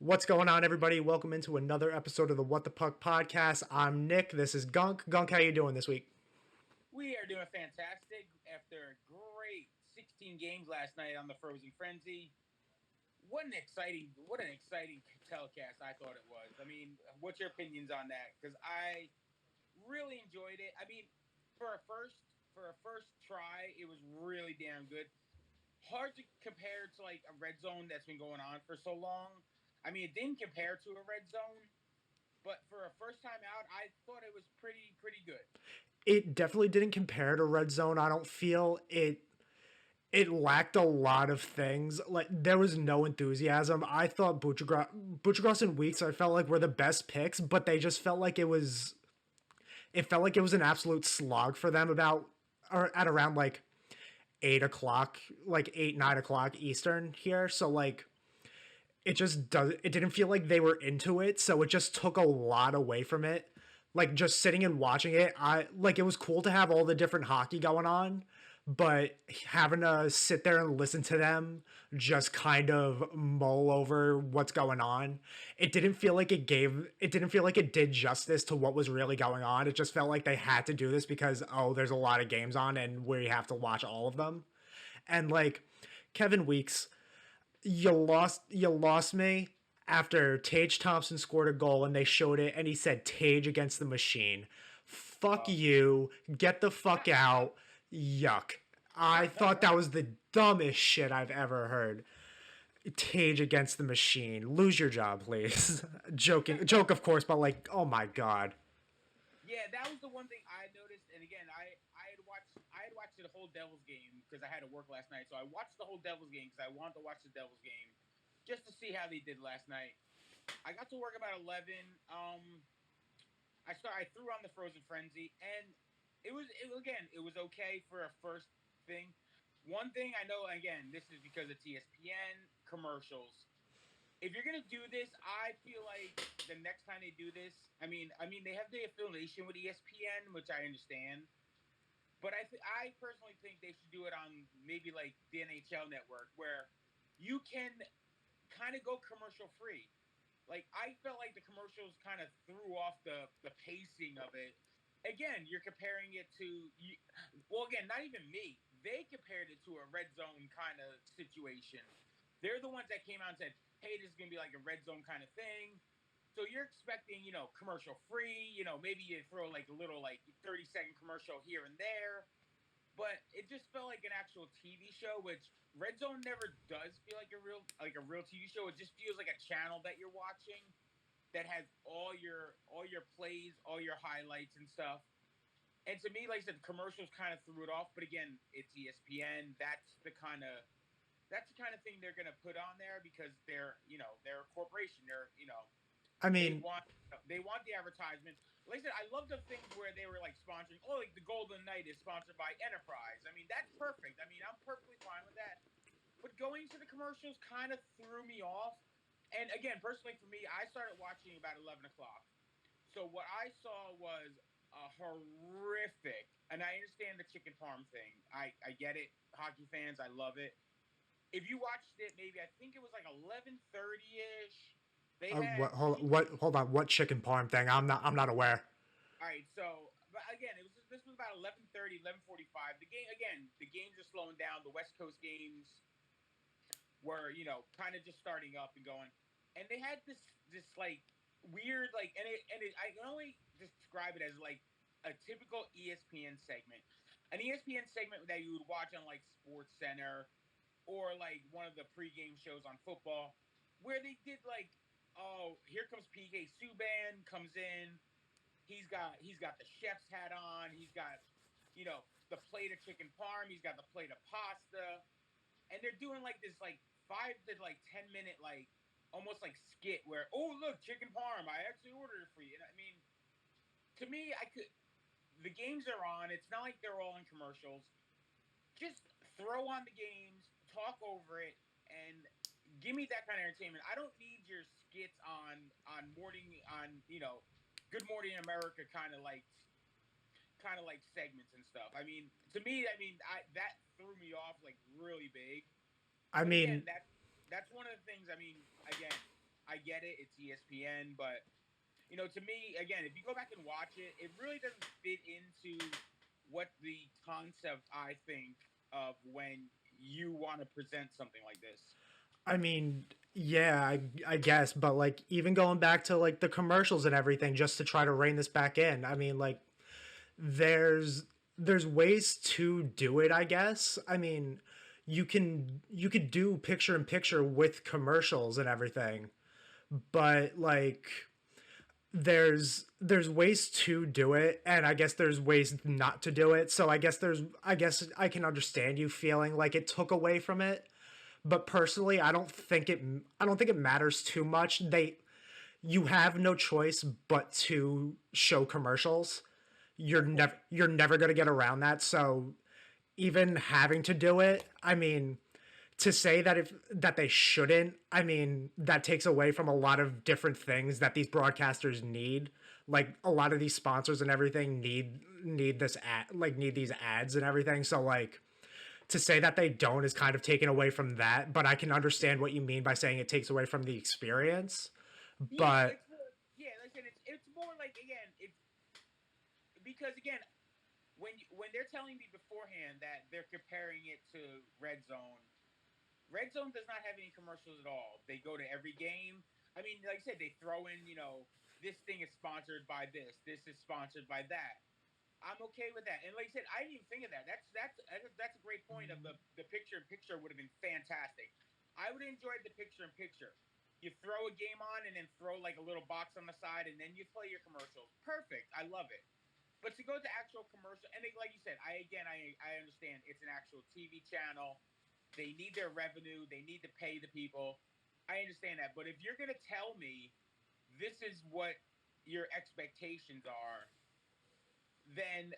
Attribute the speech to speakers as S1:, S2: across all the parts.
S1: What's going on, everybody? Welcome into another episode of the What the Puck podcast. I'm Nick. This is Gunk. Gunk, how you doing this week?
S2: We are doing fantastic after a great 16 games last night on the Frozen Frenzy. What an exciting telecast I thought it was. I mean, what's your opinions on that? Because I really enjoyed it. I mean, for a first for a first try, it was really damn good. Hard to compare to like a red zone that's been going on for so long. I mean, it didn't compare to a red zone, but for a first time out, I thought it was pretty good.
S1: It definitely didn't compare to Red Zone. I don't feel it lacked a lot of things. Like there was no enthusiasm. I thought Butchergross and Weeks I felt like were the best picks, but they just felt like it was an absolute slog for them about or at around like 8 o'clock, like 8, 9 o'clock Eastern here. So like it didn't feel like they were into it, so it just took a lot away from it. Like just sitting and watching it, I like it was cool to have all the different hockey going on, but having to sit there and listen to them just kind of mull over what's going on, it didn't feel like it did justice to what was really going on. It just felt like they had to do this because there's a lot of games on and we have to watch all of them. And like Kevin Weeks, you lost me after Tage Thompson scored a goal and they showed it and he said Tage against the machine. Fuck
S2: Oh.
S1: you. Get the fuck out. Yuck. I thought that was the dumbest shit I've ever heard. Tage against the machine. Lose your job, please. Joke, of course, but like, oh my god.
S2: Yeah, that was the one thing I noticed. And again, I had watched the whole Devils game because I had to work last night. So I watched the whole Devils game because I wanted to watch the Devils game just to see how they did last night. I got to work about 11. I threw on the Frozen Frenzy, and it was okay for a first thing. One thing I know, again, this is because it's ESPN commercials. If you're gonna do this, I feel like the next time they do this, I mean, they have the affiliation with ESPN, which I understand, but I personally think they should do it on maybe like the NHL network, where you can kind of go commercial free. Like I felt like the commercials kind of threw off the pacing of it. Again, you're comparing it to well, again, not even me. They compared it to a red zone kind of situation. They're the ones that came out and said, "Hey, this is gonna be like a red zone kind of thing." So you're expecting, commercial free. Maybe you throw like a little like 30-second commercial here and there, but it just felt like an actual TV show, which Red Zone never does feel like a real TV show. It just feels like a channel that you're watching that has all your plays, all your highlights and stuff. And to me, like I said, the commercials kind of threw it off. But again, it's ESPN. That's the kind of thing they're gonna put on there because they're a corporation.
S1: I
S2: They
S1: mean,
S2: want they want the advertisements. Like I said, I love the things where they were like sponsoring. Oh, like the Golden Knight is sponsored by Enterprise. I mean, that's perfect. I mean, I'm perfectly fine with that. But going to the commercials kind of threw me off. And again, personally for me, I started watching about 11 o'clock. So what I saw was a horrific. And I understand the chicken parm thing. I get it. Hockey fans, I love it. If you watched it, maybe I think it was like 11:30 ish. They had
S1: hold on, what chicken parm thing? I'm not aware.
S2: All right, so but again, this was about 11:30, 11:45. The games are slowing down. The West Coast games were kind of just starting up and going, and they had this like weird like and it I can only describe it as like a typical ESPN segment, an ESPN segment that you would watch on like Sports Center or like one of the pregame shows on football, where they did like, oh, here comes PK Subban comes in. He's got the chef's hat on. He's got the plate of chicken parm. He's got the plate of pasta, and they're doing like this like 5 to like 10 minute like almost like skit where, oh, look, chicken parm. I actually ordered it for you. And I mean, to me, I could. The games are on. It's not like they're all in commercials. Just throw on the games, talk over it, and give me that kind of entertainment. I don't need your skits on morning on Good Morning America kind of like segments and stuff. I mean, to me, I mean, that threw me off like really big.
S1: I
S2: But again,
S1: mean,
S2: that's one of the things. I mean, again. I get it. It's ESPN, but to me, again, if you go back and watch it, it really doesn't fit into what the concept I think of when you want to present something like this.
S1: I mean, yeah, I guess, but like even going back to like the commercials and everything, just to try to rein this back in. I mean, like there's there's ways to do it. I guess. I mean, you could do picture in picture with commercials and everything, but like there's ways to do it, and I guess there's ways not to do it. So I guess I can understand you feeling like it took away from it, but personally I don't think it matters too much. You have no choice but to show commercials.
S2: Of course.
S1: You're never going to get around that. So even having to do it, I mean, to say that if that they shouldn't, I mean, that takes away from a lot of different things that these broadcasters need. Like a lot of these sponsors and everything need this ad, like need these ads and everything. So like to say that they don't is kind of taken away from that, but I can understand what you mean by saying it takes away from the experience.
S2: Yeah,
S1: But
S2: it's more. Yeah, like I said, it's more like, again, it's because, again, when they're telling me beforehand that they're comparing it to Red Zone, Red Zone does not have any commercials at all. They go to every game. I mean, like I said, they throw in, this thing is sponsored by this. This is sponsored by that. I'm okay with that. And like I said, I didn't even think of that. That's a great point. Of the picture in picture would have been fantastic. I would have enjoyed the picture in picture. You throw a game on and then throw like a little box on the side and then you play your commercials. Perfect. I love it. But to go to actual commercial, and like you said, I understand it's an actual TV channel. They need their revenue. They need to pay the people. I understand that. But if you're gonna tell me this is what your expectations are, then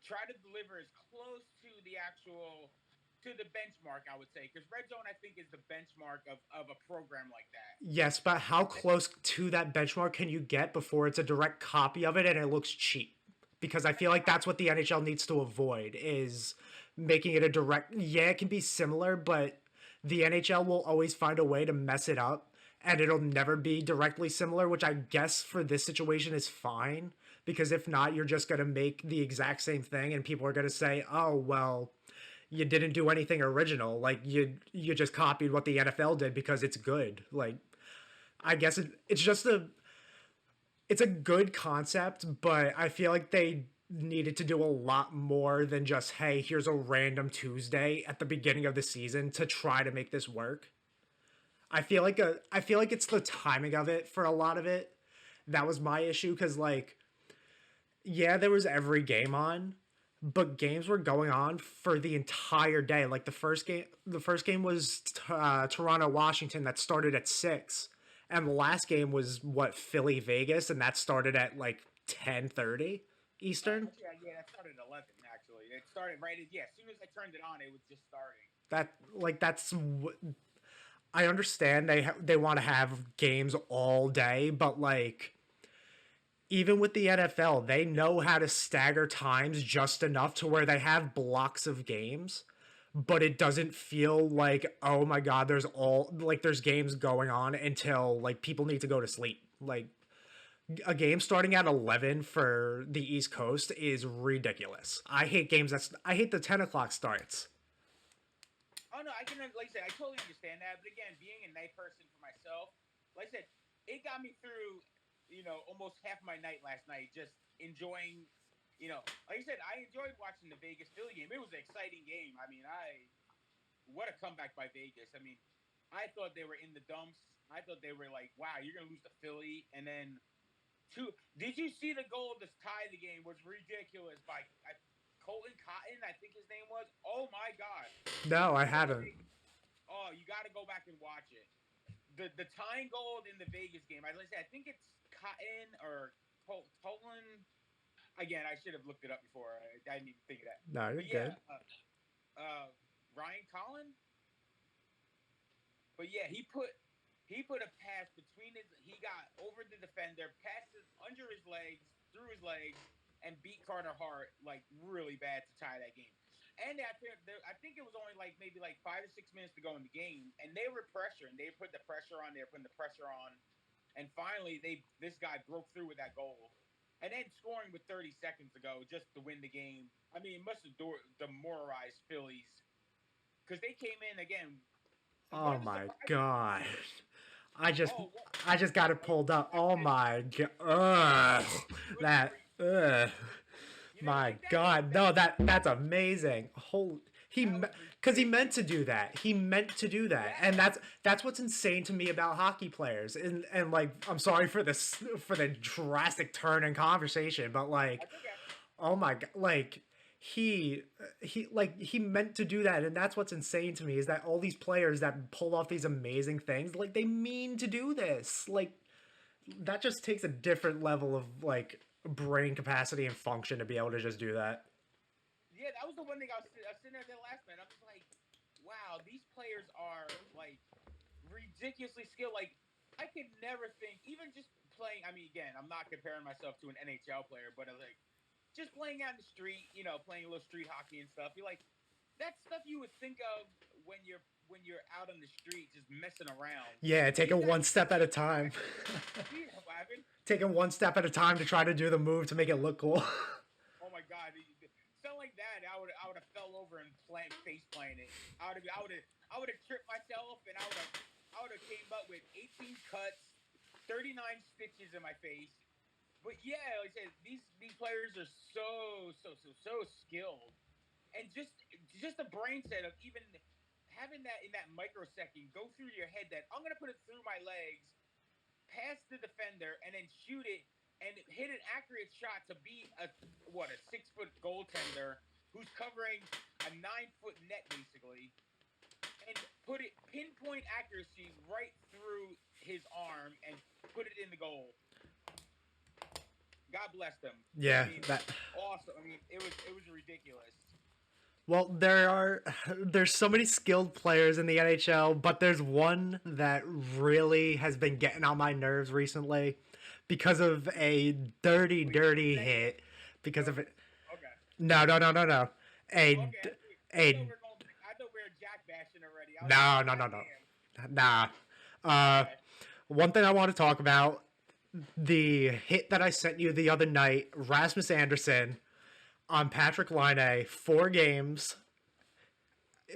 S2: try to deliver as close to the actual to the benchmark, I would say, because Red Zone, I think, is the benchmark of a program like that.
S1: yes, but how close to that benchmark can you get before it's a direct copy of it and it looks cheap? Because I feel like that's what the NHL needs to avoid is making it a direct. Yeah, it can be similar, but the NHL will always find a way to mess it up and it'll never be directly similar, which I guess for this situation is fine because if not, you're just going to make the exact same thing and people are going to say, "Oh, well, you didn't do anything original. Like you just copied what the NFL did because it's good." Like I guess it's just it's a good concept, but I feel like they needed to do a lot more than just, hey, here's a random Tuesday at the beginning of the season to try to make this work. I feel like it's the timing of it for a lot of it. That was my issue cuz like yeah, there was every game on, but games were going on for the entire day. Like the first game was Toronto Washington that started at 6, and the last game was what Philly Vegas, and that started at like 10:30 Eastern.
S2: Actually, yeah, that started at 11. Actually, it started right. Yeah, as soon as I turned it on, it was just starting.
S1: That like that's I understand they want to have games all day, but like even with the NFL, they know how to stagger times just enough to where they have blocks of games, but it doesn't feel like, oh my god, there's games going on until like people need to go to sleep. Like a game starting at 11 for the East Coast is ridiculous. I hate the 10 o'clock starts.
S2: Oh no, I can, like I said, I totally understand that. But again, being a night person for myself, like I said, it got me through, almost half my night last night, just enjoying. Like I said, I enjoyed watching the Vegas Philly game. It was an exciting game. I mean, what a comeback by Vegas. I mean, I thought they were in the dumps. I thought they were like, wow, you're gonna lose to Philly, and then two. Did you see the goal to tie the game? Was ridiculous by Colton Cotton, I think his name was. Oh my God,
S1: No, I
S2: what
S1: haven't.
S2: a Oh, you got to go back and watch it. The tying goal in the Vegas game. I I think it's Cotton or Colton. Again, I should have looked it up before. I didn't even think of that.
S1: No, you're
S2: But yeah,
S1: good.
S2: Ryan Collin. But yeah, he put a pass between his. He got over the defender, passed it under his legs, through his legs, and beat Carter Hart like really bad to tie that game. And I think it was only like maybe like 5 or 6 minutes to go in the game, and they were pressuring. They put the pressure on. They were putting the pressure on, and finally, this guy broke through with that goal, and then scoring with 30 seconds to go just to win the game. I mean, it must have demoralized Phillies because they came in again. One
S1: Oh
S2: of the
S1: my
S2: surprising
S1: god.
S2: things.
S1: I just
S2: Oh, what?
S1: I just got it
S2: Oh,
S1: pulled up.
S2: I
S1: Oh
S2: did.
S1: my god. Ugh.
S2: What,
S1: That ugh.
S2: you didn't
S1: My
S2: like that?
S1: god. No, that's amazing. Whole
S2: That was
S1: cuz he meant
S2: ridiculous.
S1: to do that. He meant to do that. And
S2: Yes.
S1: that's what's insane to me about hockey players. And like I'm sorry for this for the drastic turn in conversation, but like
S2: That's okay.
S1: oh my god, like he meant to do that, and that's what's insane to me is that all these players that pull off these amazing things, like they mean to do this. Like that just takes a different level of like brain capacity and function to be able to just do that.
S2: Yeah, that was the one thing I was sitting there last night. I'm just like, wow, these players are like ridiculously skilled. Like I could never think, even just playing. I mean, again, I'm not comparing myself to an NHL player, but like just playing out in the street, playing a little street hockey and stuff. You're like, that's stuff you would think of when you're out on the street just messing around.
S1: Yeah,
S2: These
S1: taking
S2: guys
S1: one
S2: are
S1: step at a time.
S2: professionals. He's laughing.
S1: Taking one step at a time to try to do the move to make it look cool.
S2: Oh my god, something like that. I would have fell over and face planted. I would have tripped myself, and I would have came up with 18 cuts, 39 stitches in my face. But yeah, like I said, these players are so skilled, and just the brain set of even having that in that microsecond go through your head that I'm gonna put it through my legs, past the defender, and then shoot it and hit an accurate shot to beat a 6 foot goaltender who's covering a 9 foot net basically, and put it pinpoint accuracy right through his arm and put it in the goal. God bless them. I
S1: Yeah,
S2: mean,
S1: that
S2: awesome. I mean, it was ridiculous.
S1: well, there's so many skilled players in the NHL, but there's one that really has been getting on my nerves recently because of a dirty,
S2: Wait, you
S1: dirty
S2: say
S1: hit. Because
S2: no?
S1: of it,
S2: Okay,
S1: no, no, no, no, no. A
S2: okay. I thought
S1: a
S2: we were going. I thought we were jack bashing already. I was like,
S1: no, no,
S2: God
S1: no, no,
S2: damn.
S1: nah. Uh,
S2: Okay.
S1: one thing I want to talk about the hit that I sent you the other night, Rasmus Anderson on Patrick Laine, 4 games.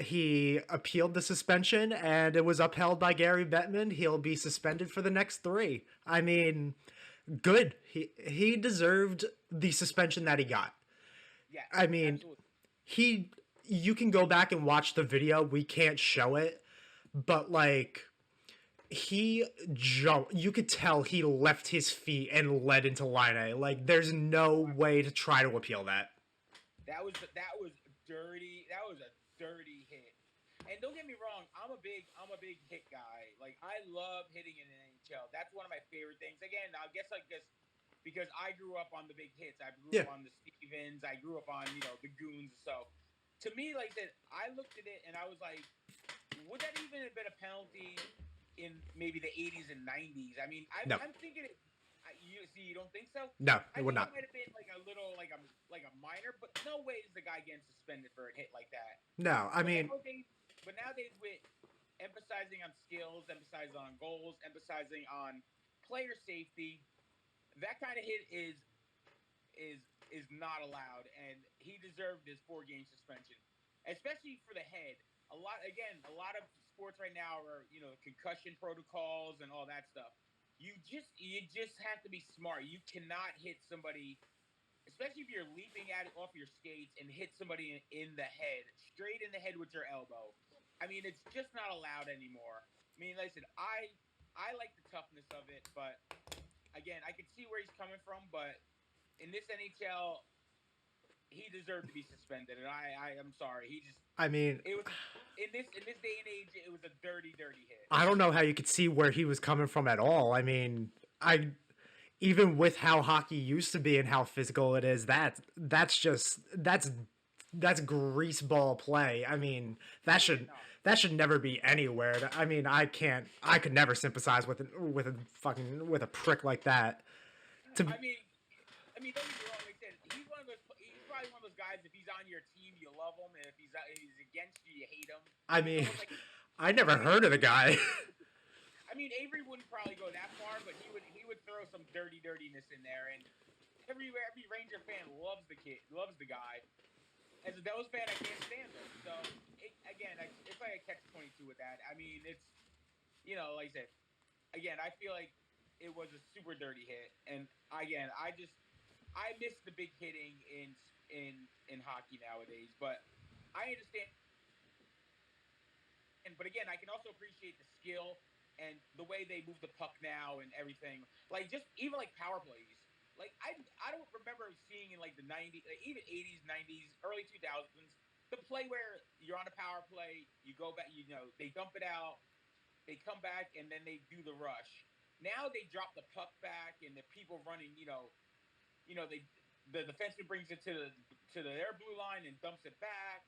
S1: He appealed the suspension and it was upheld by Gary Bettman. He'll be suspended for the next 3. I mean, good. He deserved the suspension that he got.
S2: Yes,
S1: I mean,
S2: absolutely.
S1: he you can go back and watch the video. We can't show it, but like he jumped. You could tell he left his feet and led into line. Like there's no way to try to appeal that.
S2: That was dirty. That was a dirty hit. And don't get me wrong, I'm a big hit guy. Like I love hitting in the NHL. That's one of my favorite things. Again, I guess because I grew up on the big hits. I grew
S1: Yeah.
S2: up on the Stevens. I grew up on the Goons. So to me, like that, I looked at it and I was like, would that even have been a penalty in maybe the 80s and 90s? I mean,
S1: No.
S2: I'm thinking it. You see, you don't think so?
S1: No, it
S2: I
S1: would
S2: think it
S1: not.
S2: might have been like a little, like a minor, but no way is the guy getting suspended for a hit like that.
S1: No, I
S2: But
S1: mean,
S2: nowadays, but nowadays with emphasizing on skills, emphasizing on goals, emphasizing on player safety, that kind of hit is not allowed, and he deserved his 4 game suspension, especially for the head. A lot of sports right now are concussion protocols and all that stuff. You just have to be smart. You cannot hit somebody, especially if you're leaping at it off your skates and hit somebody in the head, straight in the head with your elbow. I mean, it's just not allowed anymore. I mean, like I said, I like the toughness of it, but again, I can see where he's coming from. But in this NHL, he deserved to be suspended, and I am sorry.
S1: I mean,
S2: It was in this day and age, it was a dirty hit.
S1: I don't know how you could see where he was coming from at all. I mean, I even with how hockey used to be and how physical it is, that's greaseball play. I mean, that
S2: Yeah,
S1: should
S2: no.
S1: that should never be anywhere. I mean, I could never sympathize with a prick like that. To
S2: I mean, don't get me wrong. Like I said, he's probably one of those guys. If he's on your team, you love him, and if he's against you, you hate him.
S1: I
S2: He's
S1: mean,
S2: almost like
S1: I never heard of the guy.
S2: I mean, Avery wouldn't probably go that far, but he would throw some dirtiness in there, and every Ranger fan loves the kid, loves the guy. As a Devils fan, I can't stand him. So it's like a catch-22 with that. I mean, it's like I said, again, I feel like it was a super dirty hit, and again, I miss the big hitting in hockey nowadays, but I understand. But again, I can also appreciate the skill and the way they move the puck now and everything. Like just even like power plays. Like I don't remember seeing in like the 90s, even 80s, 90s, early 2000s, the play where you're on a power play, you go back, they dump it out, they come back, and then they do the rush. Now they drop the puck back, and the people running, the defenseman brings it to their blue line and dumps it back.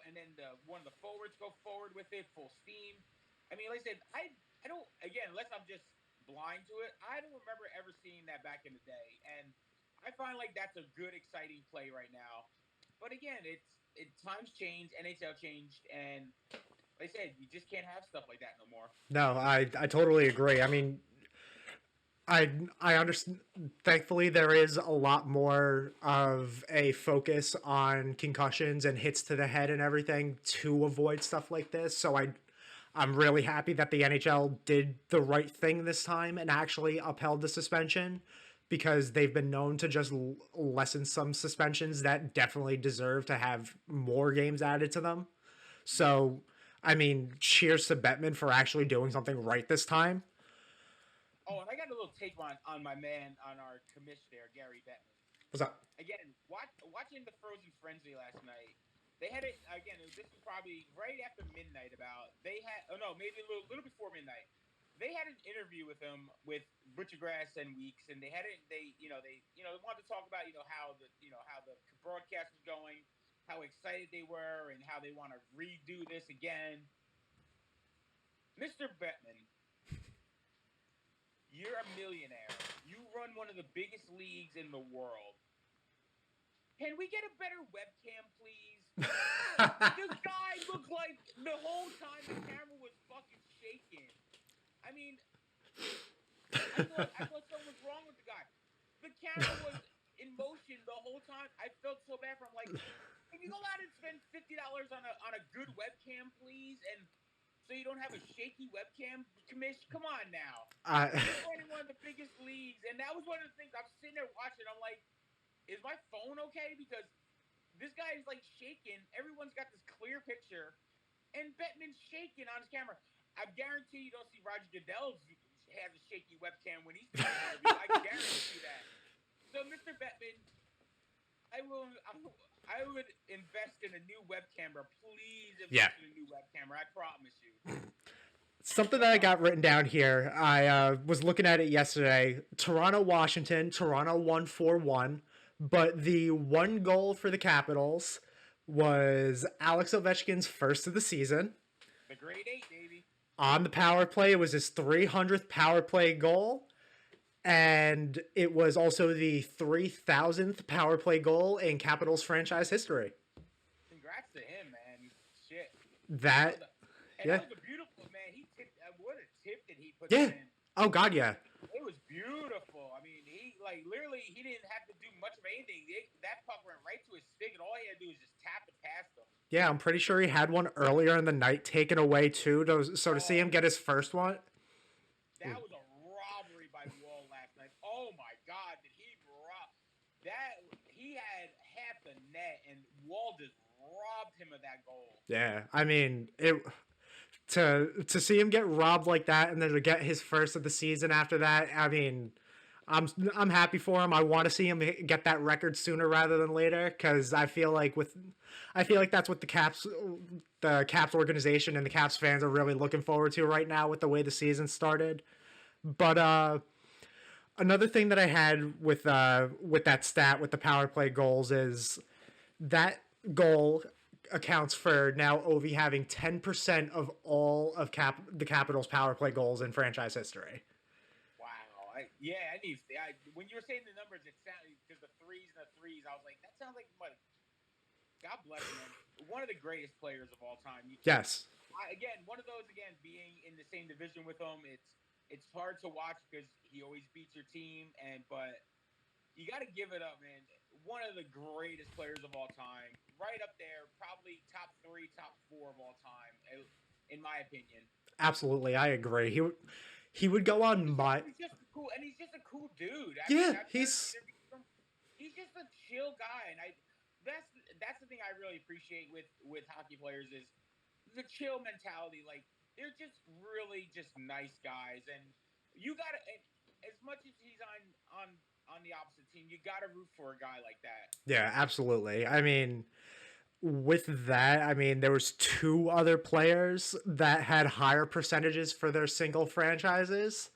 S2: And then one of the forwards go forward with it full steam. I mean, like I said, I don't, again, unless I'm just blind to it, I don't remember ever seeing that back in the day, and I find like that's a good, exciting play right now. But again, times changed, NHL changed, and like I said, you just can't have stuff like that no more.
S1: No, I totally agree. I mean, I understand. Thankfully, there is a lot more of a focus on concussions and hits to the head and everything to avoid stuff like this. So I'm really happy that the NHL did the right thing this time and actually upheld the suspension, because they've been known to just lessen some suspensions that definitely deserve to have more games added to them. So, I mean, cheers to Bettman for actually doing something right this time.
S2: Oh, and I got a little take on my man, on our commish there, Gary Bettman.
S1: What's up?
S2: Again, watching the Frozen Frenzy last night, they had it again. This was probably right after midnight. Maybe a little before midnight. They had an interview with him with Butchergrass and Weeks, and they wanted to talk about how the broadcast was going, how excited they were, and how they want to redo this again. Mr. Bettman, you're a millionaire. You run one of the biggest leagues in the world. Can we get a better webcam, please? This guy looked like the whole time the camera was fucking shaking. I mean, I thought something was wrong with the guy. The camera was in motion the whole time. I felt so bad for him. Like, can you go out and spend $50 on a good webcam, please? And so you don't have a shaky webcam, commish? Come on now. You're running one of the biggest leagues, and that was one of the things I'm sitting there watching. I'm like, is my phone okay? Because this guy is like shaking. Everyone's got this clear picture, and Bettman's shaking on his camera. I guarantee you don't see Roger Goodell has a shaky webcam when he's doing an interview. I guarantee you that. So, Mr. Bettman, I would invest in a new web camera. Please invest in a new web camera. I promise you.
S1: Something that I got written down here. I was looking at it yesterday. Toronto, Washington. Toronto won 4-1. But the one goal for the Capitals was Alex Ovechkin's first of the season.
S2: The grade 8, baby.
S1: On the power play, it was his 300th power play goal. And it was also the 3,000th power play goal in Capitals franchise history.
S2: Congrats to him, man. Shit.
S1: That
S2: was a beautiful, man. He tipped. What a tip that he put in.
S1: Oh God, yeah.
S2: It was beautiful. I mean, he literally he didn't have to do much of anything. That puck went right to his stick, and all he had to do was just tap it past him.
S1: Yeah, I'm pretty sure he had one earlier in the night taken away too. To see him get his first one.
S2: That was a robbery by Wall last night. Oh my God, did he rob that? He had half the net, and Wall just robbed him of that goal.
S1: Yeah, I mean to see him get robbed like that, and then to get his first of the season after that. I mean, I'm happy for him. I want to see him get that record sooner rather than later, because I feel like that's what the Caps organization and the Caps fans are really looking forward to right now with the way the season started. But another thing that I had with that stat with the power play goals is that goal accounts for now Ovi having 10% of all of the Capitals power play goals in franchise history.
S2: Wow. Yeah, I need. When you were saying the numbers, it sounded because the threes. I was like, that sounds like what. God bless him, man. One of the greatest players of all time.
S1: Yes,
S2: Again, one of those again being in the same division with him. It's hard to watch because he always beats your team, but you got to give it up, man. One of the greatest players of all time, right up there, probably top three, top four of all time, in my opinion.
S1: absolutely, I agree. He would go
S2: And
S1: on my
S2: he's just a cool, and he's just a cool dude. I mean,
S1: yeah.
S2: I've heard
S1: He's
S2: interviews from. He's just a chill guy, and that's that's the thing I really appreciate with hockey players is the chill mentality. Like they're just really just nice guys, and you got to. As much as he's on the opposite team, you got to root for a guy like that.
S1: yeah, absolutely. I mean, with that, I mean, there was two other players that had higher percentages for their single franchises,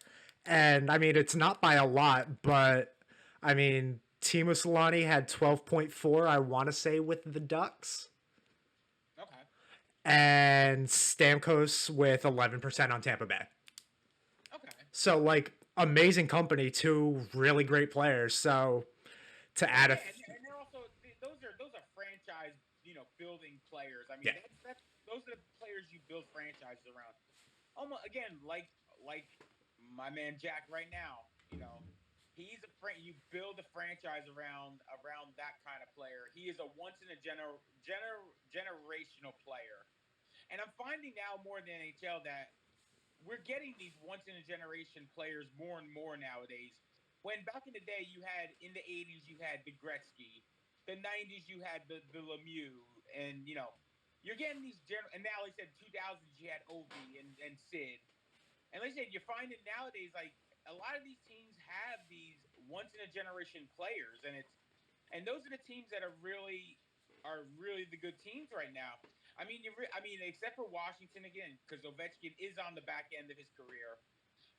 S1: and I mean, it's not by a lot, but I mean, Timo Solani had 12.4, I want to say, with the Ducks,
S2: Okay.
S1: and Stamkos with 11% on Tampa Bay.
S2: Okay.
S1: So, like, amazing company, two really great players. So, to add a
S2: Yeah, and they're also those are franchise building players. I mean
S1: yeah,
S2: that's those are the players you build franchises around. Almost again like my man Jack right now. He's you build a franchise around that kind of player. He is a once in a generational player, and I'm finding now more than NHL that we're getting these once in a generation players more and more nowadays. When back in the day you had in the '80s you had the Gretzky, the '90s you had the Lemieux, and you're getting these and now like I said 2000s you had Ovi and Sid, and like I said you're finding nowadays like a lot of these teams have these once in a generation players, and those are the teams that are really the good teams right now. I mean, except for Washington again, because Ovechkin is on the back end of his career.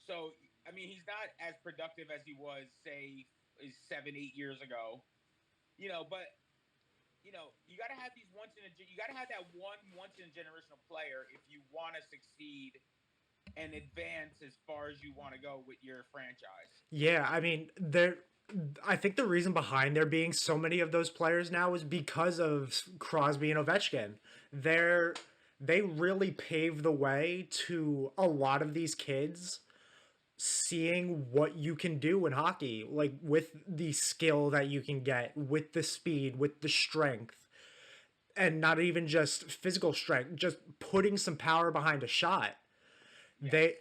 S2: So, I mean, he's not as productive as he was, say, 7, 8 years ago. But you got to have these you got to have that one once in a generational player if you want to succeed and advance as far as you want to go with your franchise.
S1: yeah. I mean, there. I think the reason behind there being so many of those players now is because of Crosby and Ovechkin. They're they really paved the way to a lot of these kids seeing what you can do in hockey, like with the skill that you can get, with the speed, with the strength, and not even just physical strength, just putting some power behind a shot.
S2: Yes.
S1: They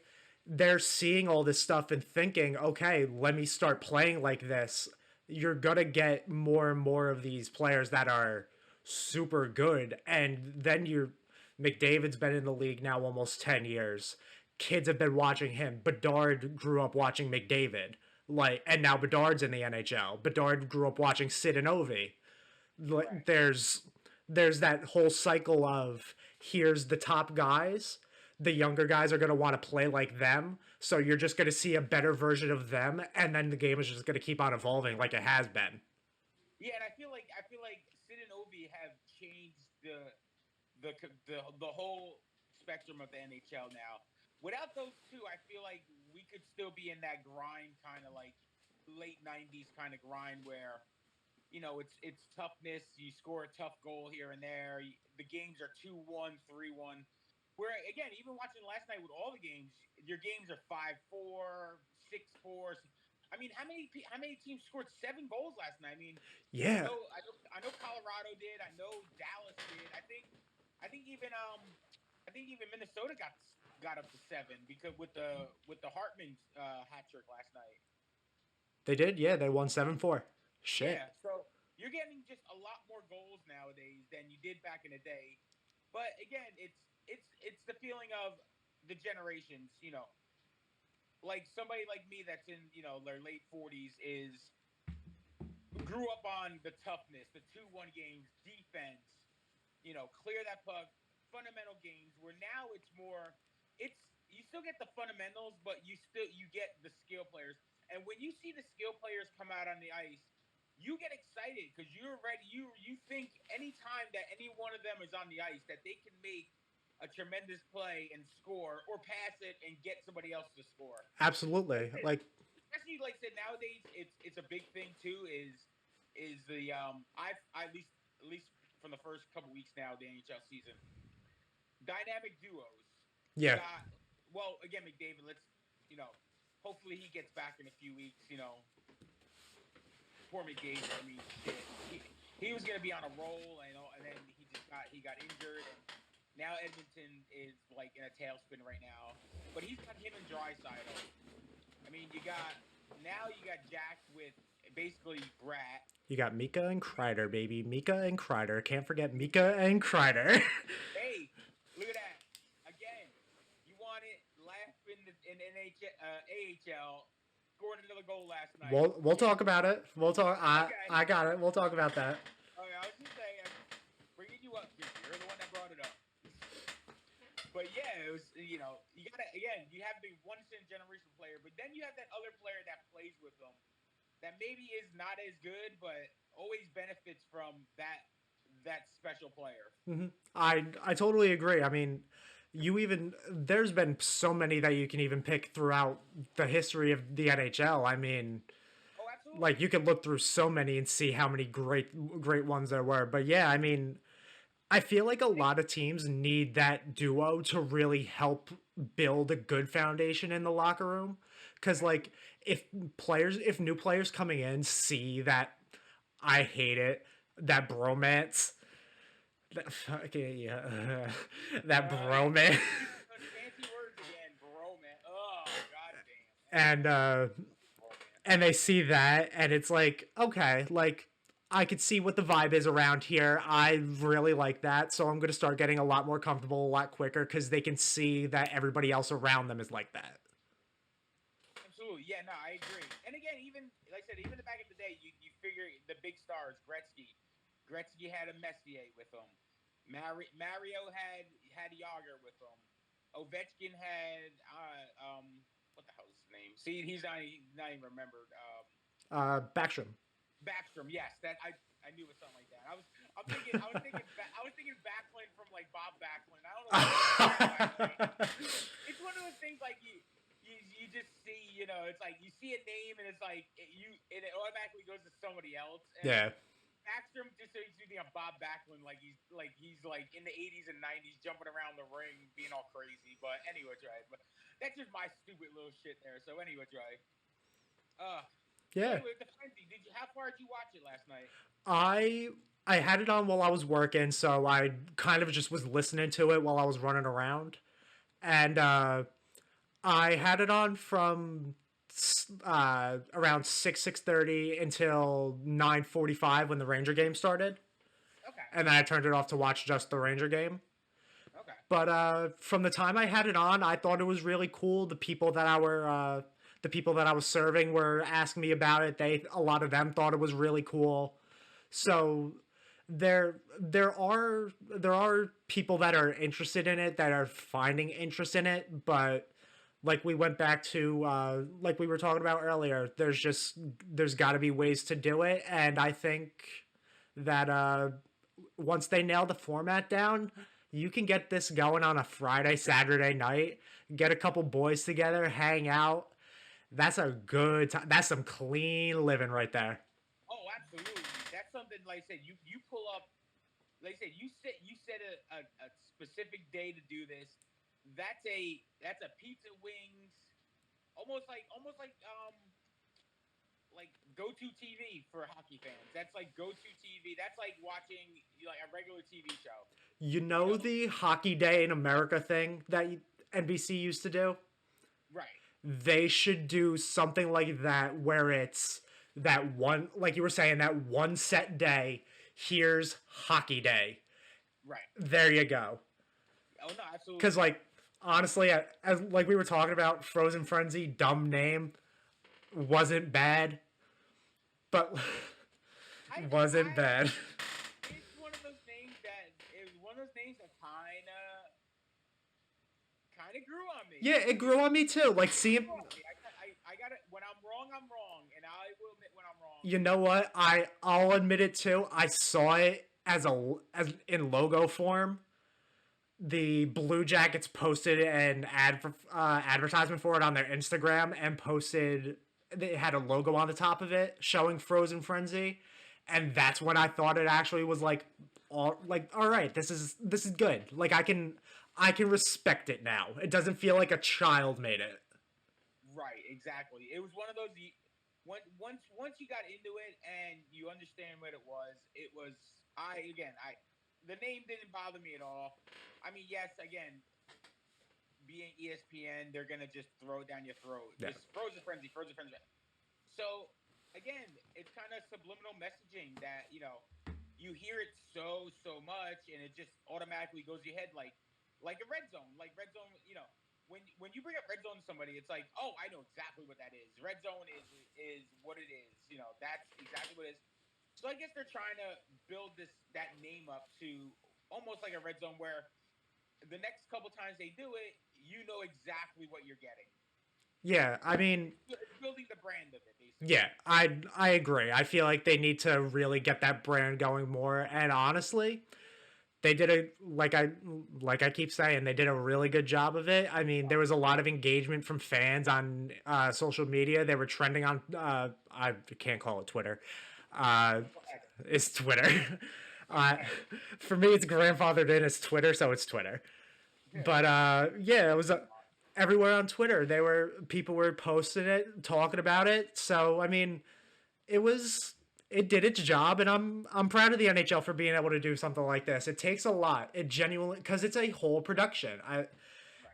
S1: they're seeing all this stuff and thinking, okay, let me start playing like this. You're gonna get more and more of these players that are super good, and then you're McDavid's been in the league now almost 10 years. Kids have been watching him. Bedard grew up watching McDavid, and now Bedard's in the NHL. Bedard grew up watching Sid and Ovi.
S2: Right.
S1: There's that whole cycle of here's the top guys, the younger guys are going to want to play like them, so you're just going to see a better version of them, and then the game is just going to keep on evolving like it has been.
S2: Yeah, and I feel like Sid and Ovi have changed the whole spectrum of the NHL now. Without those two, I feel like we could still be in that grind kind of like late '90s kind of grind where it's toughness. You score a tough goal here and there. The games are 2-1, 3-1. Where again, even watching last night with all the games, your games are 5-4, 6-4. I mean, how many teams scored 7 goals last night? I mean, I
S1: Yeah,
S2: know I know I know Colorado did. I know Dallas did. I think even Minnesota got up to 7 because with the Hartman hat trick last night.
S1: they did. Yeah, they won 7-4. Shit.
S2: Yeah, so you're getting just a lot more goals nowadays than you did back in the day. But again, it's the feeling of the generations. Like somebody like me that's in their late 40s is grew up on the toughness, the 2-1 games, defense. Clear that puck, fundamental games. Where now it's more, it's you still get the fundamentals, but you get the skill players. And when you see the skill players come out on the ice, you get excited because you're ready. You think anytime that any one of them is on the ice that they can make a tremendous play and score, or pass it and get somebody else to score.
S1: Absolutely. Like,
S2: especially like I said nowadays, it's a big thing too. Is the I at least from the first couple weeks now the NHL season dynamic duos. You
S1: Yeah.
S2: got well again McDavid. Let's you know hopefully he gets back in a few weeks. Poor McDavid. I mean shit. He was gonna be on a roll and then he got injured and now Edmonton is like in a tailspin right now. But he's got him and Draisaitl. I mean, you got Jack with basically Brat.
S1: You got Mika and Kreider, baby. Mika and Kreider. Can't forget Mika and Kreider.
S2: Hey, look at that again. You want it last in AHL. Scored another goal last night.
S1: We'll talk about it. We'll talk.
S2: Okay.
S1: I got it. We'll talk about that.
S2: Okay, I was just saying, bringing you up. You're the one that brought it up. But yeah, it was you gotta again. You have the once in a generation player, but then you have that other player that plays with them that maybe is not as good, but always benefits from that special player.
S1: Mm-hmm. I totally agree. I mean, there's been so many that you can even pick throughout the history of the NHL. I mean,
S2: oh, absolutely.
S1: like you could look through so many and see how many great ones there were. But yeah, I mean, I feel like a lot of teams need that duo to really help build a good foundation in the locker room. Because like if new players coming in see that, I hate it, that bromance, that bromance,
S2: fancy words again, bromance. Oh
S1: and they see that and it's like, okay, like I could see what the vibe is around here. I really like that, so I'm going to start getting a lot more comfortable a lot quicker because they can see that everybody else around them is like that.
S2: Absolutely, yeah, no, I agree. And again, even like I said, even back in the day, you figure the big stars, Gretzky had a Messier with him. Mario had Yager with him. Ovechkin had what the hell is his name? See, he's not even remembered.
S1: Backstrom.
S2: Backstrom, yes, that I knew it was something like that. I was thinking Backlund from like Bob Backlund. I don't know. It's one of those things like you just see, it's like you see a name and it's like it automatically goes to somebody else. And
S1: yeah.
S2: Backstrom just seems to be a Bob Backlund, like he's like in the 80s and 90s jumping around the ring, being all crazy. But anyway, but that's just my stupid little shit there. So anyway,
S1: yeah.
S2: Anyway, the Frenzy, how far did you watch it last night?
S1: I had it on while I was working, so I kind of just was listening to it while I was running around, and I had it on from around 6:30 until 9:45 when the Ranger game started.
S2: Okay.
S1: And then I turned it off to watch just the Ranger game.
S2: Okay.
S1: But from the time I had it on, I thought it was really cool. The people that I was serving were asking me about it. A lot of them thought it was really cool. So there are people that are interested in it, that are finding interest in it, but like we went back to like we were talking about earlier, there's got to be ways to do it, and I think that once they nail the format down, you can get this going on a Friday, Saturday night, get a couple boys together, hang out. That's a good time. That's some clean living right there.
S2: Oh, absolutely. That's something, like I said, you pull up, like I said, you set a specific day to do this. That's a pizza, wings, almost like go-to TV for hockey fans. That's like go-to TV. That's like watching like a regular TV show.
S1: You know the Hockey Day in America thing that NBC used to do?
S2: Right.
S1: They should do something like that where it's that one, like you were saying, that one set day. Here's Hockey Day.
S2: Right.
S1: There you go.
S2: Oh, no, absolutely.
S1: Because, like, honestly, as like we were talking about, Frozen Frenzy, dumb name, wasn't bad, but wasn't bad.
S2: It's one of those names that kind of grew on me.
S1: Yeah, it grew on me too. Like, seeing.
S2: I got it. When I'm wrong, I'm wrong, and I will admit when I'm wrong.
S1: You know what? I'll admit it too. I saw it as in logo form. The Blue Jackets posted an advertisement for it on their Instagram and posted it had a logo on the top of it showing Frozen Frenzy, and that's when I thought it actually was all right, this is good. Like I can respect it now. It doesn't feel like a child made it.
S2: Right, exactly. It was one of those. Once you got into it and you understand what it was, I the name didn't bother me at all. I mean, yes, again, being ESPN, they're gonna just throw it down your throat.
S1: Yeah.
S2: Just Frozen Frenzy, Frozen Frenzy. So again, it's kind of subliminal messaging that you hear it so much, and it just automatically goes to your head like a red zone, like red zone. When you bring up red zone to somebody, it's like, oh, I know exactly what that is. Red zone is what it is. That's exactly what it is. So I guess they're trying to build that name up to almost like a red zone where the next couple times they do it, you know exactly what you're getting.
S1: Yeah, I mean,
S2: It's building the brand of it, basically.
S1: yeah, I agree. I feel like they need to really get that brand going more. And honestly, they did a like I keep saying, they did a really good job of it. I mean, there was a lot of engagement from fans on social media. They were trending on I can't call it Twitter. Uh, it's Twitter. uh, for me, it's grandfathered in as Twitter, so it's Twitter. But yeah, it was everywhere on Twitter. People were posting it, talking about it. So I mean, it was it did its job, and I'm proud of the NHL for being able to do something like this. It takes a lot. It genuinely, because it's a whole production.
S2: Right.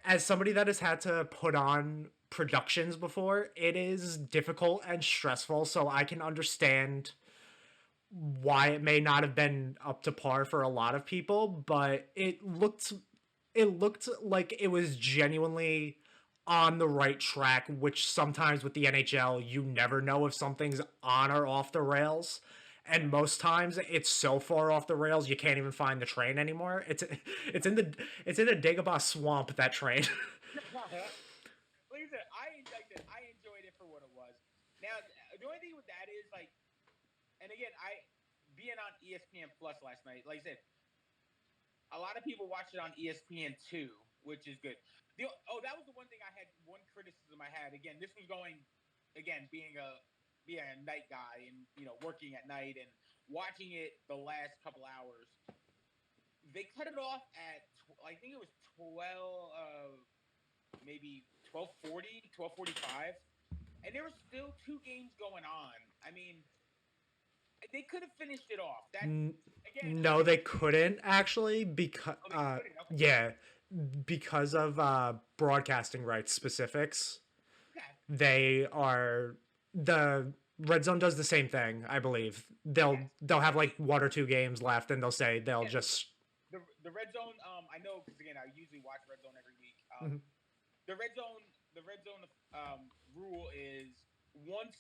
S1: As somebody that has had to put on productions before, it is difficult and stressful. So I can understand why it may not have been up to par for a lot of people, but it looked like it was genuinely on the right track, which sometimes with the NHL, you never know if something's on or off the rails. And most times it's so far off the rails you can't even find the train anymore. It's in the Dagobah swamp, that train.
S2: Like I said, I enjoyed it for what it was. Now, the only thing with that is and again, I being on ESPN Plus last night, like I said, a lot of people watch it on ESPN two, which is good. That was the one thing I had. One criticism I had. Again, this was going, again, being a night guy and working at night and watching it the last couple hours. They cut it off at I think it was 12, maybe 12:40, 12:45, and there were still two games going on. I mean, they could have finished it off. That again,
S1: No, they couldn't actually because
S2: oh, they couldn't. Okay,
S1: yeah, because of broadcasting rights specifics.
S2: okay,
S1: They are the Red Zone does the same thing. I believe
S2: yes.
S1: they'll have like one or two games left, and they'll say they'll
S2: Yes,
S1: just.
S2: the red zone. I know because again, I usually watch red zone every week.
S1: Mhm.
S2: The red zone, the red zone rule is once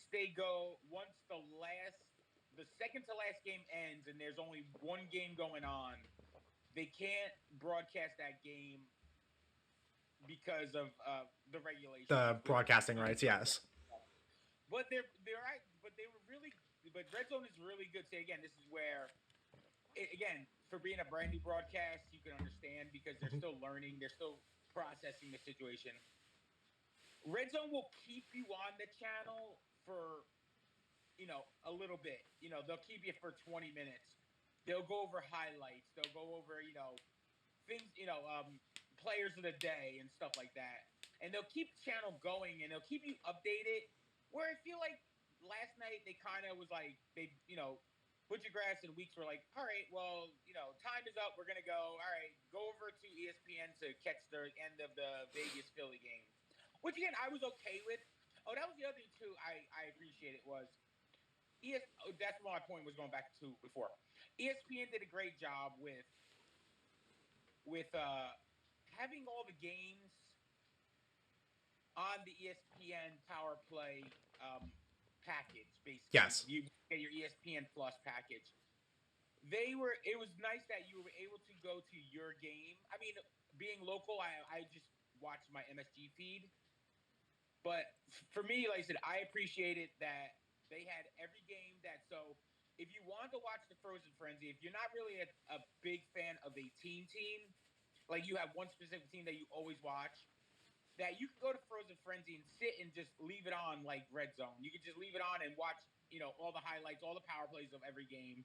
S2: the second to last game ends, and there's only one game going on, they can't broadcast that game because of the regulations
S1: The
S2: with
S1: broadcasting rights, yes.
S2: but they're right. But they were really. But red zone is really good. Say again, this is where again, for being a brand new broadcast, you can understand because they're
S1: Mhm.
S2: still learning, they're still processing the situation. Red Zone will keep you on the channel for a little bit. They'll keep you for 20 minutes. They'll go over highlights. They'll go over things, players of the day and stuff like that. And they'll keep the channel going and they'll keep you updated. Where I feel like last night they kind of was like Butcher Grass and Weeks were like, all right, well, time is up. We're gonna go. All right, go over to ESPN to catch the end of the Vegas Philly game, which again I was okay with. Oh, that was the other thing too. I appreciate it was that's what my point was going back to before. ESPN did a great job with having all the games on the ESPN Power Play package. Basically,
S1: Yes.
S2: you get your ESPN Plus package. It was nice that you were able to go to your game. I mean, being local, I just watched my MSG feed. But for me, like I said, I appreciated that they had every game that. So if you want to watch the Frozen Frenzy, if you're not really a big fan of a team, like you have one specific team that you always watch, that you can go to Frozen Frenzy and sit and just leave it on like Red Zone. You can just leave it on and watch, all the highlights, all the power plays of every game.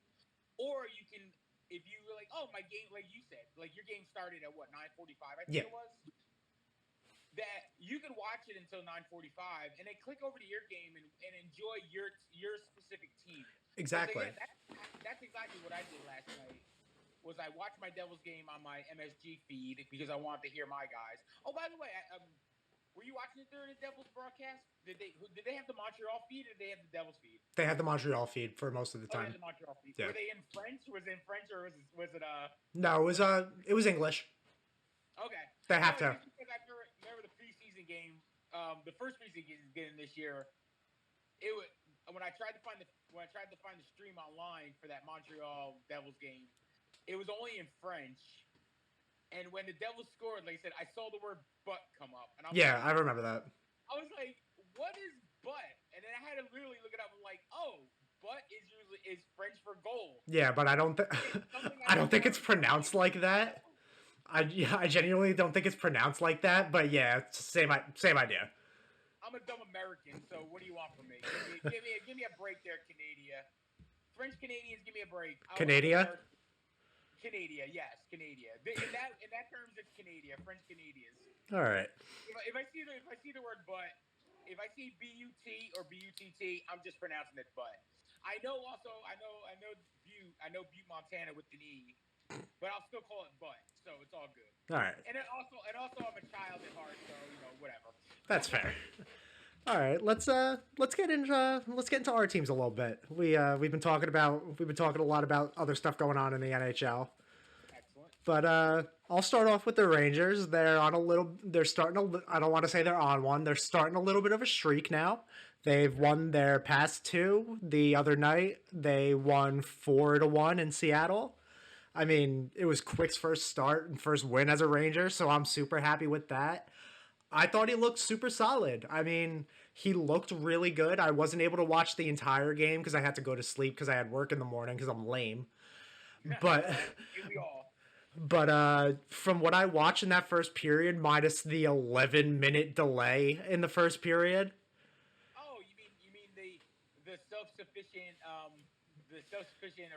S2: Or you can, if you were like, oh, my game, like you said, like your game started at what, 9:45, I think
S1: Yeah,
S2: it was. That you can watch it until 9:45, and then click over to your game and enjoy your specific team. Because
S1: exactly.
S2: again, that's exactly what I did last night. Was I watched my Devils game on my MSG feed because I wanted to hear my guys. Oh, by the way, were you watching it during the Devils broadcast? Did they have the Montreal feed or did they have the Devils feed?
S1: They had the Montreal feed for most of the
S2: Oh, they
S1: time.
S2: had the Montreal feed.
S1: Yeah.
S2: Were they in French? Was it in French or was it
S1: No, it was English.
S2: Okay.
S1: They have
S2: No,
S1: to.
S2: just because I remember the preseason game, the first preseason game this year. It was when I tried to find the stream online for that Montreal Devils game. It was only in French, and when the Devils scored, like I said, I saw the word "but" come up, and
S1: Yeah, I remember that.
S2: I was like, "What is butt?" And then I had to literally look it up. I'm like, "Oh, butt is French for goal."
S1: Yeah, but I don't I don't think it's pronounced like that. I genuinely don't think it's pronounced like that, but yeah, it's same idea.
S2: I'm a dumb American, so what do you want from me? Give me a break there, Canada. French Canadians, give me a break.
S1: Canada?
S2: Canada, yes, Canada. In that terms, it's Canada. French Canadians.
S1: All right.
S2: If I see the word but, if I see BUT or BUTT, I'm just pronouncing it but. I know Butte, Montana with the E, but I'll still call it but. So it's all good.
S1: All right.
S2: And also I'm a child at heart, so whatever.
S1: That's fair. All right, let's get into our teams a little bit. We've been talking a lot about other stuff going on in the NHL.
S2: Excellent.
S1: But I'll start off with the Rangers. They're starting I don't want to say they're on one. They're starting a little bit of a streak now. They've won their past two. The other night they won 4-1 in Seattle. I mean, it was Quick's first start and first win as a Ranger, so I'm super happy with that. I thought he looked super solid. I mean, he looked really good. I wasn't able to watch the entire game because I had to go to sleep because I had work in the morning because I'm lame. But from what I watched in that first period, minus the 11-minute delay in the first period.
S2: Oh, you mean the self-sufficient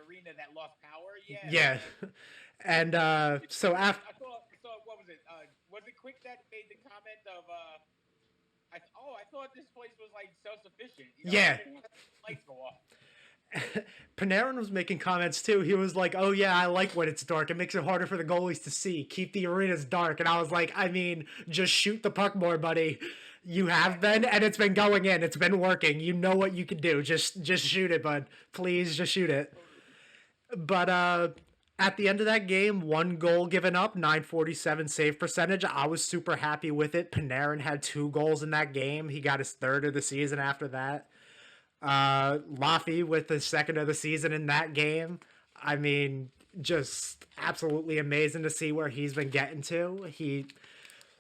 S2: arena that lost power? Yeah.
S1: Yeah. And so after
S2: I saw what was it? Was it Quick that made the comment of I thought this place was like self-sufficient.
S1: Yeah.
S2: Lights go off.
S1: Panarin was making comments too. He was like, "Oh yeah, I like when it's dark. It makes it harder for the goalies to see. Keep the arenas dark." And I was like, "I mean, just shoot the puck more, buddy. You have been, and it's been going in. It's been working. You know what you can do. Just shoot it, bud. Please, just shoot it." But at the end of that game, 1 goal given up, 947 save percentage. I was super happy with it. Panarin had 2 goals in that game. He got his 3rd of the season after that. Laffy with the 2nd of the season in that game. I mean, just absolutely amazing to see where he's been getting to. He,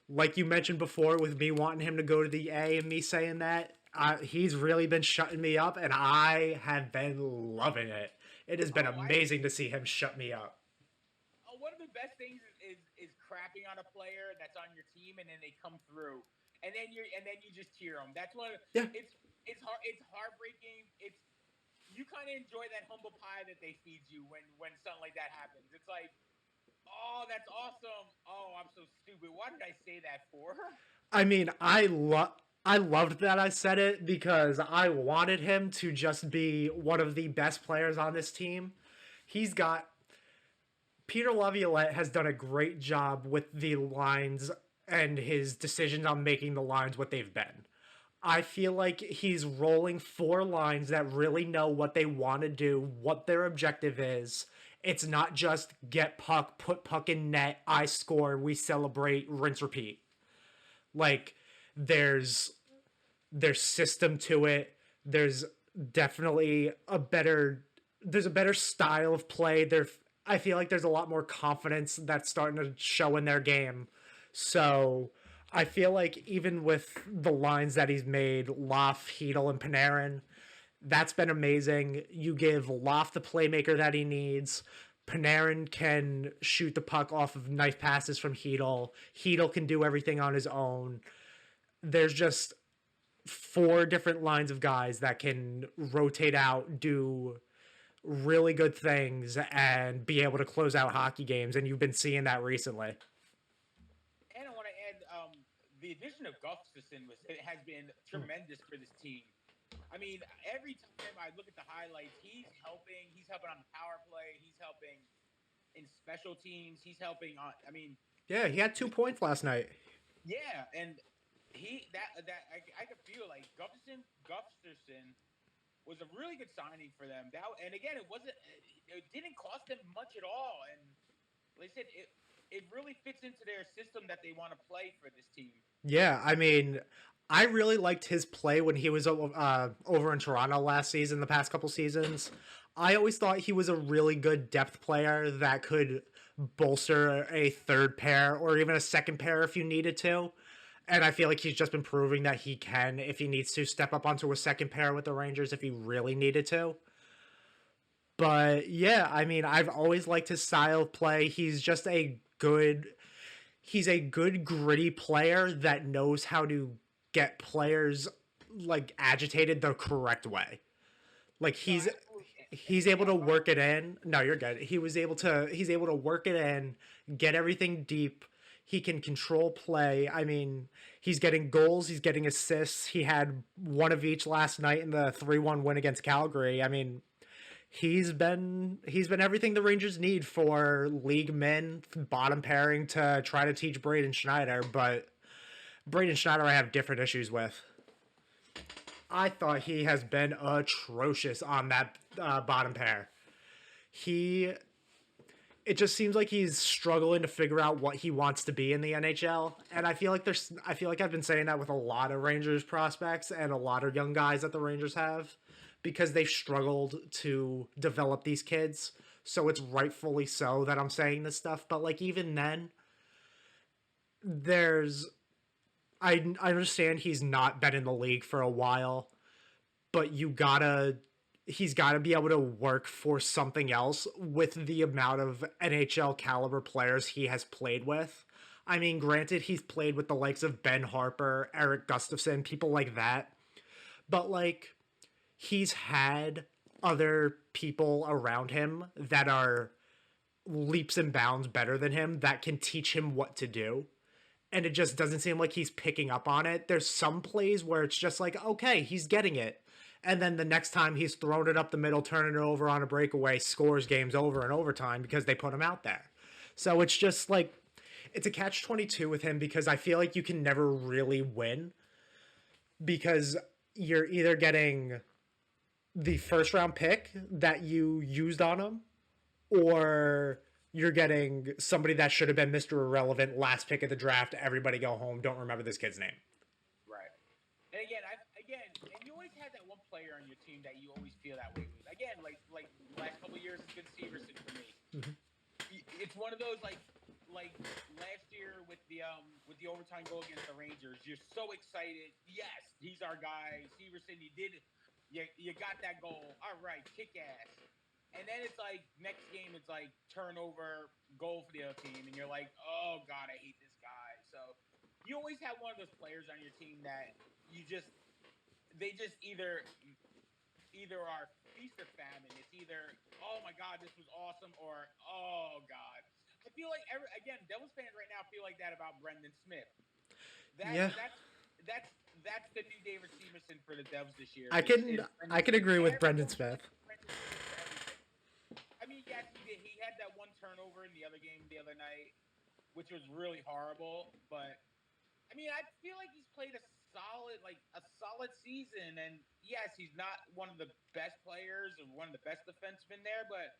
S1: like you mentioned before, with me wanting him to go to the A and me saying that, he's really been shutting me up, and I have been loving it. It has been amazing to see him shut me up.
S2: One of the best things is crapping on a player that's on your team, and then they come through, and then you just cheer them. That's one. It's heartbreaking. You kind of enjoy that humble pie that they feed you when something like that happens. It's like, oh, that's awesome. Oh, I'm so stupid. Why did I say that for?
S1: I mean, I loved that I said it because I wanted him to just be one of the best players on this team. Peter Laviolette has done a great job with the lines and his decisions on making the lines what they've been. I feel like he's rolling 4 lines that really know what they want to do, what their objective is. It's not just get puck, put puck in net, I score, we celebrate, rinse, repeat. Like, there's system to it. There's definitely a better style of play. I feel like there's a lot more confidence that's starting to show in their game. So I feel like even with the lines that he's made, Loff, Hedel, and Panarin, that's been amazing. You give Loff the playmaker that he needs. Panarin can shoot the puck off of knife passes from Hedel. Hedel can do everything on his own. there's just four different lines of guys that can rotate out, do really good things, and be able to close out hockey games. And you've been seeing that recently.
S2: And I want to add, the addition of Gustafson has been tremendous for this team. I mean, every time I look at the highlights, he's helping. He's helping on the power play. He's helping in special teams. He's helping on. I mean,
S1: Yeah, he had 2 points last night.
S2: yeah, and I could feel like Gustafson was a really good signing for them. And again, it didn't cost them much at all. And like I said, it really fits into their system that they want to play for this team.
S1: Yeah, I mean, I really liked his play when he was over in Toronto last season, the past couple seasons. I always thought he was a really good depth player that could bolster a third pair or even a second pair if you needed to. And I feel like he's just been proving that he can if he needs to step up onto a second pair with the Rangers if he really needed to. But yeah, I mean, I've always liked his style of play. He's a good gritty player that knows how to get players like agitated the correct way. Like
S2: No, absolutely.
S1: he's able
S2: Yeah,
S1: to
S2: go ahead.
S1: work it in. No, you're good. He's able to work it in, get everything deep. He can control play. I mean, he's getting goals, he's getting assists. He had one of each last night in the 3-1 win against Calgary. I mean, he's been everything the Rangers need for league men bottom pairing to try to teach Braden Schneider, but Braden Schneider I have different issues with. I thought he has been atrocious on that bottom pair. He it just seems like he's struggling to figure out what he wants to be in the NHL, and I feel like I've been saying that with a lot of Rangers prospects and a lot of young guys that the Rangers have because they've struggled to develop these kids. So it's rightfully so that I'm saying this stuff, but like even then there's I understand he's not been in the league for a while, but he's got to be able to work for something else with the amount of NHL caliber players he has played with. I mean, granted, he's played with the likes of Ben Harper, Eric Gustafson, people like that, but like he's had other people around him that are leaps and bounds better than him that can teach him what to do. And it just doesn't seem like he's picking up on it. There's some plays where it's just like, okay, he's getting it. And then the next time he's thrown it up the middle, turning it over on a breakaway, scores games over and overtime because they put him out there. So it's just like, it's a catch 22 with him because I feel like you can never really win because you're either getting the first round pick that you used on him or you're getting somebody that should have been Mr. Irrelevant, last pick of the draft. Everybody go home. Don't remember this kid's name.
S2: Right. And and you always had that one player on your team that you always feel that way with. Again, like last couple of years, it's been Severson for me.
S1: Mm-hmm.
S2: It's one of those like last year with the overtime goal against the Rangers. You're so excited. Yes, he's our guy. Severson, you did it. You got that goal. All right, kick ass. And then it's like next game, it's like turnover, goal for the other team, and you're like, oh god, I hate this guy. So you always have one of those players on your team that they just either are feast or famine. It's either oh my god, this was awesome, or oh god. I feel like Devils fans right now feel like that about Brendan Smith. That
S1: Yeah,
S2: that's the new David Stevenson for the Devs this year.
S1: I can I can agree with Brendan
S2: Everyone
S1: Smith.
S2: blames Brendan Smith for everything. I mean, yes, he did. He had that one turnover in the other game the other night, which was really horrible. But I mean, I feel like he's played a solid season. And yes, he's not one of the best players or one of the best defensemen there, but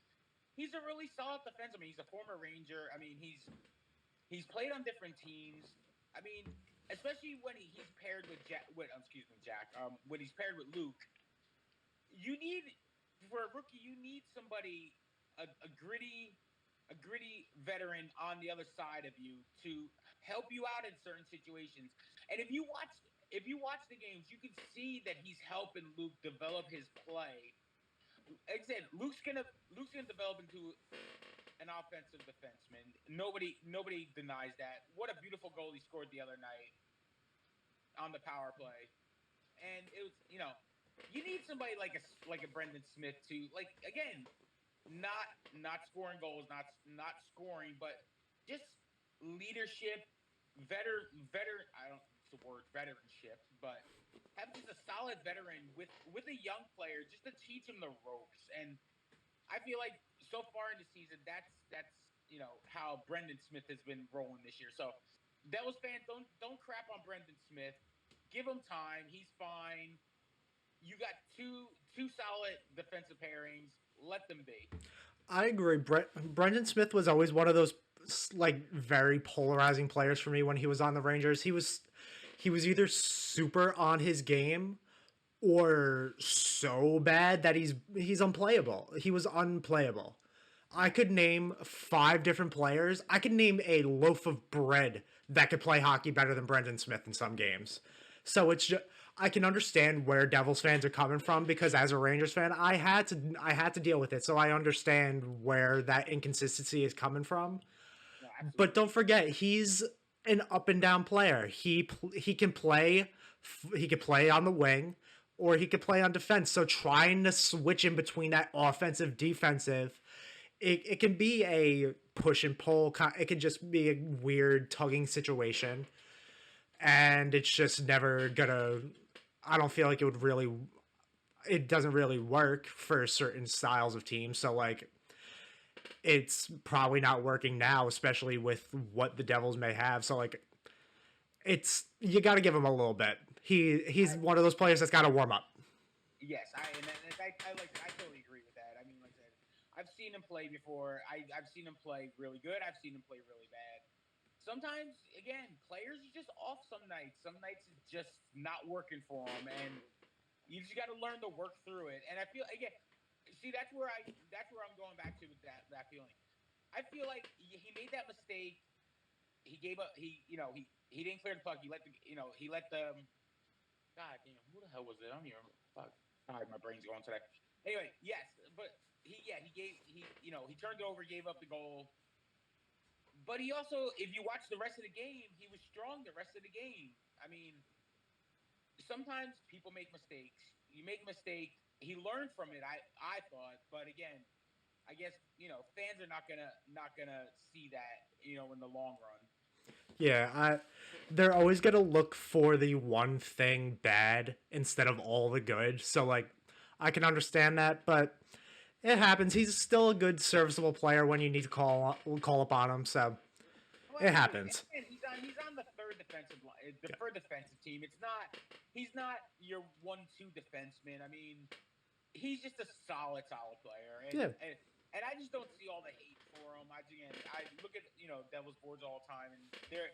S2: he's a really solid defenseman. I mean, he's a former Ranger. I mean, he's played on different teams. I mean, especially when he's paired with Jack. When he's paired with Luke, you need for a rookie, you need somebody a gritty veteran on the other side of you to help you out in certain situations. And if you watch the games, you can see that he's helping Luke develop his play. Like I said, Luke's gonna develop into an offensive defenseman. Nobody denies that. What a beautiful goal he scored the other night. on the power play, and it was you need somebody like a Brendan Smith to like again not scoring goals, not scoring, but just leadership, veteran. I don't it's the word veteranship, but have just a solid veteran with a young player just to teach him the ropes. And I feel like so far in the season, that's how Brendan Smith has been rolling this year. So Devils fans, don't crap on Brendan Smith. Give him time. He's fine. You got two solid defensive pairings. Let them be.
S1: I agree. Brendan Smith was always one of those like very polarizing players for me when he was on the Rangers. He was either super on his game or so bad that he's unplayable. He was unplayable. I could name 5 different players. I could name a loaf of bread that could play hockey better than Brendan Smith in some games. So it's just I can understand where Devils fans are coming from because as a Rangers fan, I had to deal with it. So I understand where that inconsistency is coming from.
S2: No,
S1: But
S2: absolutely.
S1: don't forget, he's an up and down player. He can play on the wing or he could play on defense. So trying to switch in between that offensive defensive, it can be a push and pull. It can just be a weird tugging situation, and it's just never gonna. I don't feel like it would really. It doesn't really work for certain styles of teams. So like it's probably not working now, especially with what the Devils may have. So like it's you got to give him a little bit. He's
S2: I
S1: one of those players that's got to warm up.
S2: Yes, I totally agree with that. I mean, like I said, I've seen him play before. I've seen him play really good. I've seen him play really bad. Sometimes, again, players are just off some nights. Some nights it's just not working for them, and you just got to learn to work through it. And I feel again, see that's where I'm going back to with that feeling. I feel like he made that mistake. He gave up. He didn't clear the puck. He let the God damn, who the hell was it? I don't even fuck. Sorry, my brain's going today. Anyway, yes, but he turned it over, gave up the goal. But he also, if you watch the rest of the game, he was strong the rest of the game. I mean, sometimes people make mistakes. You make a mistake. He learned from it. I thought, but again, I guess fans are not gonna see that in the long run.
S1: Yeah, they're always gonna look for the one thing bad instead of all the good. So like, I can understand that, but it happens. He's still a good, serviceable player when you need to call upon him. So
S2: Well,
S1: it
S2: absolutely.
S1: happens.
S2: And he's on the third defensive line, the
S1: Yeah,
S2: third defensive team. He's not your 1-2 defenseman. I mean, he's just a solid player, and
S1: yeah,
S2: and and I just don't see all the hate for him. I look at Devils boards all the time, and they're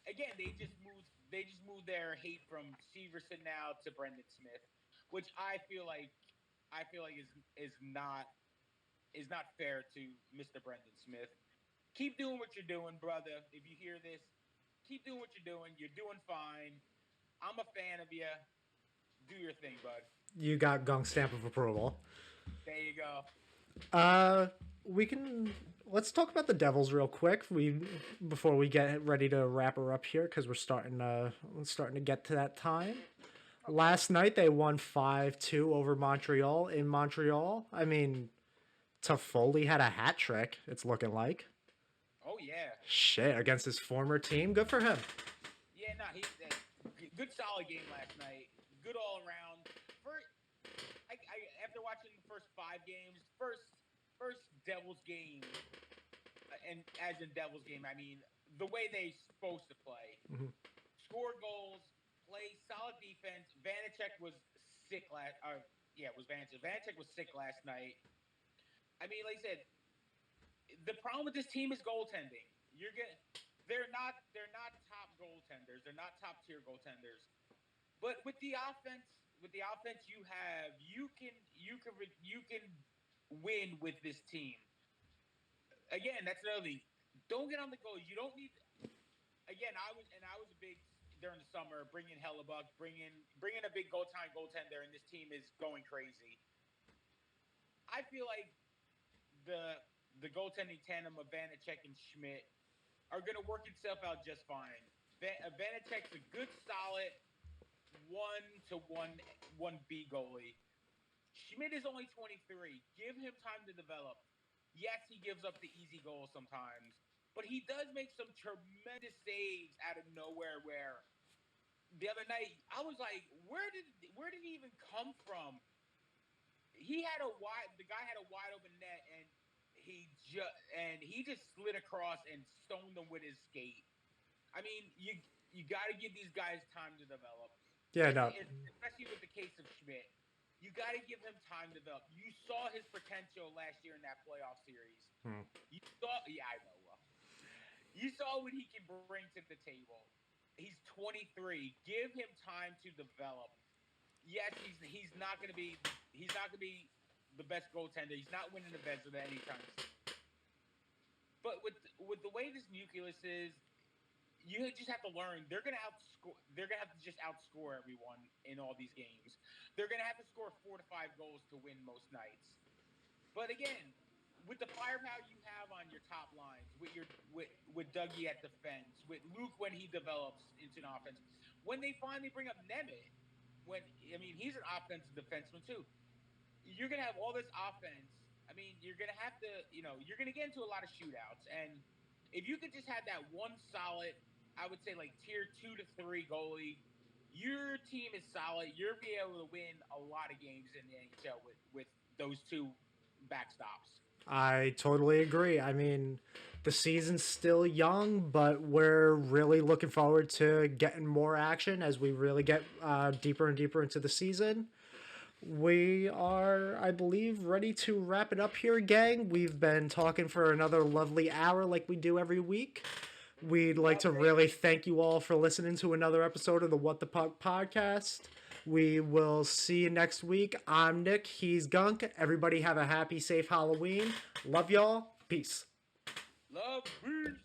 S2: again they just moved their hate from Severson now to Brendan Smith, which I feel like is not fair to Mr. Brendan Smith. Keep doing what you're doing, brother. If you hear this, keep doing what you're doing. You're doing fine. I'm a fan of you. Do your thing, bud.
S1: you got Gunk stamp of approval.
S2: There you go.
S1: Uh, we can let's talk about the Devils real quick. We before we get ready to wrap her up here because we're starting to get to that time.
S2: Okay.
S1: Last night they won 5-2 over Montreal in Montreal. I mean, Toffoli had a hat trick. It's looking like
S2: Oh yeah,
S1: shit against his former team. Good for him.
S2: yeah. No, good solid game last night. Good all around. First, after watching the first 5 games, first Devils game, and as in Devils game, I mean the way they supposed to play.
S1: Mhm.
S2: Score goals, play solid defense. Vanacek was sick last. Yeah, it was Vanacek. Vanacek was sick last night. I mean, like I said, the problem with this team is goaltending. They're not top goaltenders. They're not top tier goaltenders. But with the offense you have, you can win with this team. Again, that's another thing. Don't get on the goal. You don't need. Again, I was a big during the summer bringing Hellebuck, bringing a big goaltender, and this team is going crazy. I feel like the the goaltending tandem of Vanacek and Schmidt are going to work itself out just fine. Vanacek's a good, solid. one B goalie. Schmidt is only 23. Give him time to develop. Yes, he gives up the easy goals sometimes, but he does make some tremendous saves out of nowhere. Where the other night I was like, where did he even come from? He had a wide the guy had a wide open net, and he just slid across and stoned them with his skate. I mean, you got to give these guys time to develop,
S1: Yeah, no.
S2: especially with the case of Schmidt. You got to give him time to develop. You saw his potential last year in that playoff series.
S1: Hmm.
S2: You saw, yeah, I know. Well, you saw what he can bring to the table. He's 23. Give him time to develop. Yes, he's not going to be the best goaltender. He's not winning the Vezina anytime soon. But with the way this nucleus is, you just have to learn they're going to outscore. They're going to have to just outscore everyone in all these games. They're going to have to score 4 to 5 goals to win most nights. But again, with the firepower you have on your top lines, with Dougie at defense, with Luke when he develops into an offense, when they finally bring up Nemeth, when I mean he's an offensive defenseman too. You're gonna have all this offense. I mean, you're gonna have to, you're gonna get into a lot of shootouts, and if you could just have that one solid, I would say like tier 2 to 3 goalie, your team is solid. You'll be able to win a lot of games in the NHL with those two backstops.
S1: I totally agree. I mean, the season's still young, but we're really looking forward to getting more action as we really get deeper and deeper into the season. We are, I believe, ready to wrap it up here, gang. We've been talking for another lovely hour like we do every week. We'd like to
S2: Thank
S1: really thank you all for listening to another episode of the What the Puck podcast. We will see you next week. I'm Nick. He's Gunk. Everybody have a happy, safe Halloween. Love y'all. Peace.
S2: Love, peace.